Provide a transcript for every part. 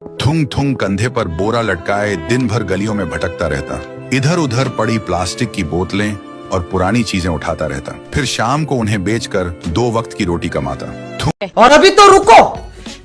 थुंग थुंग कंधे पर बोरा लटकाए दिन भर गलियों में भटकता रहता। इधर उधर पड़ी प्लास्टिक की बोतलें और पुरानी चीजें उठाता रहता। फिर शाम को उन्हें बेचकर 2 वक्त की रोटी कमाता। और अभी तो रुको,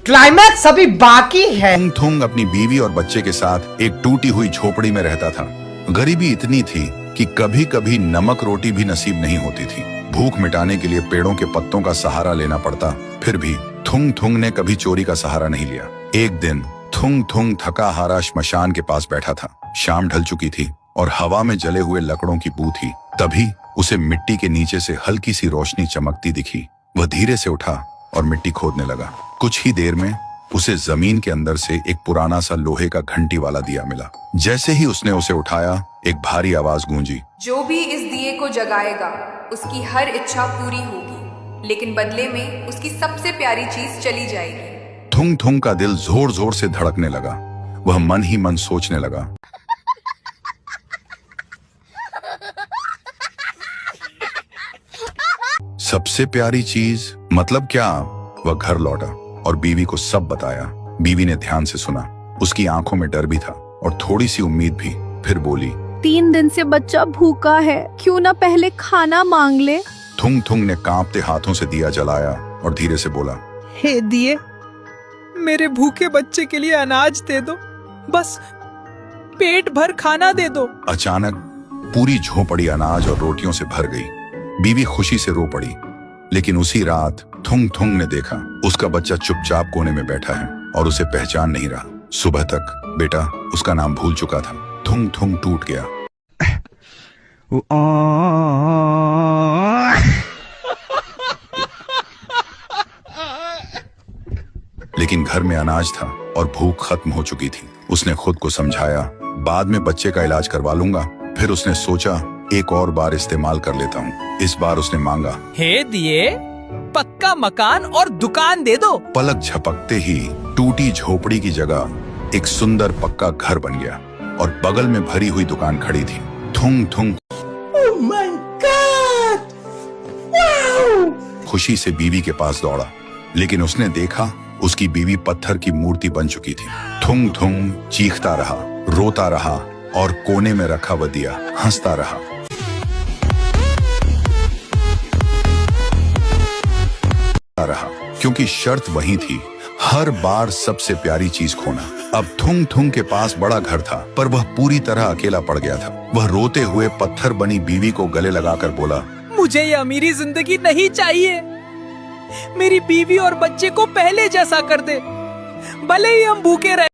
क्लाइमैक्स अभी बाकी है। थुंग थुंग अपनी बीवी और बच्चे के साथ एक टूटी हुई झोपड़ी में रहता था। गरीबी इतनी थी कि कभी कभी नमक रोटी भी नसीब नहीं होती थी। भूख मिटाने के लिए पेड़ों के पत्तों का सहारा लेना पड़ता। फिर भी थुंग थुंग ने कभी चोरी का सहारा नहीं लिया। एक दिन थुंग थुंग थका हारा श्मशान के पास बैठा था। शाम ढल चुकी थी और हवा में जले हुए लकड़ों की बू थी। तभी उसे मिट्टी के नीचे से हल्की सी रोशनी चमकती दिखी। वह धीरे से उठा और मिट्टी खोदने लगा। कुछ ही देर में उसे जमीन के अंदर से एक पुराना सा लोहे का घंटी वाला दिया मिला। जैसे ही उसने उसे उठाया, एक भारी आवाज गूंजी, जो भी इस दिए को जगाएगा उसकी हर इच्छा पूरी होगी, लेकिन बदले में उसकी सबसे प्यारी चीज चली जाएगी। थुंग थुंग का दिल जोर जोर से धड़कने लगा। वह मन ही मन सोचने लगा, सबसे प्यारी चीज मतलब क्या? वह घर लौटा और बीवी को सब बताया। बीवी ने ध्यान से सुना। उसकी आंखों में डर भी था और थोड़ी सी उम्मीद भी। फिर बोली, 3 दिन से बच्चा भूखा है, क्यों ना पहले खाना मांग ले। थुंग थुंग ने कांपते हाथों से दिया जलाया और धीरे से बोला, हे दिए, मेरे भूखे बच्चे के लिए अनाज दे दो, बस पेट भर खाना दे दो। अचानक पूरी झोपड़ी अनाज और रोटियों से भर गई। बीवी खुशी से रो पड़ी। लेकिन उसी रात थुंग थुंग ने देखा उसका बच्चा चुपचाप कोने में बैठा है और उसे पहचान नहीं रहा। सुबह तक बेटा उसका नाम भूल चुका था। थुंग थुंग टूट गया। लेकिन घर में अनाज था और भूख खत्म हो चुकी थी। उसने खुद को समझाया, बाद में बच्चे का इलाज करवा लूंगा। फिर उसने सोचा, एक और बार इस्तेमाल कर लेता हूँ। इस बार उसने मांगा, हे दिए, पक्का मकान और दुकान दे दो। पलक झपकते ही टूटी झोपड़ी की जगह एक सुंदर पक्का घर बन गया और बगल में भरी हुई दुकान खड़ी थी। थुंग थुंग खुशी से बीवी के पास दौड़ा, लेकिन उसने देखा उसकी बीवी पत्थर की मूर्ति बन चुकी थी। थुंग थुंग चीखता रहा, रोता रहा और कोने में रखा वह दिया हंसता रहा। क्योंकि शर्त वही थी, हर बार सबसे प्यारी चीज खोना। अब थुंग थुंग के पास बड़ा घर था, पर वह पूरी तरह अकेला पड़ गया था। वह रोते हुए पत्थर बनी बीवी को गले लगाकर बोला, मुझे ये अमीरी जिंदगी नहीं चाहिए। मेरी बीवी और बच्चे को पहले जैसा कर दे, भले ही हम भूखे रहे।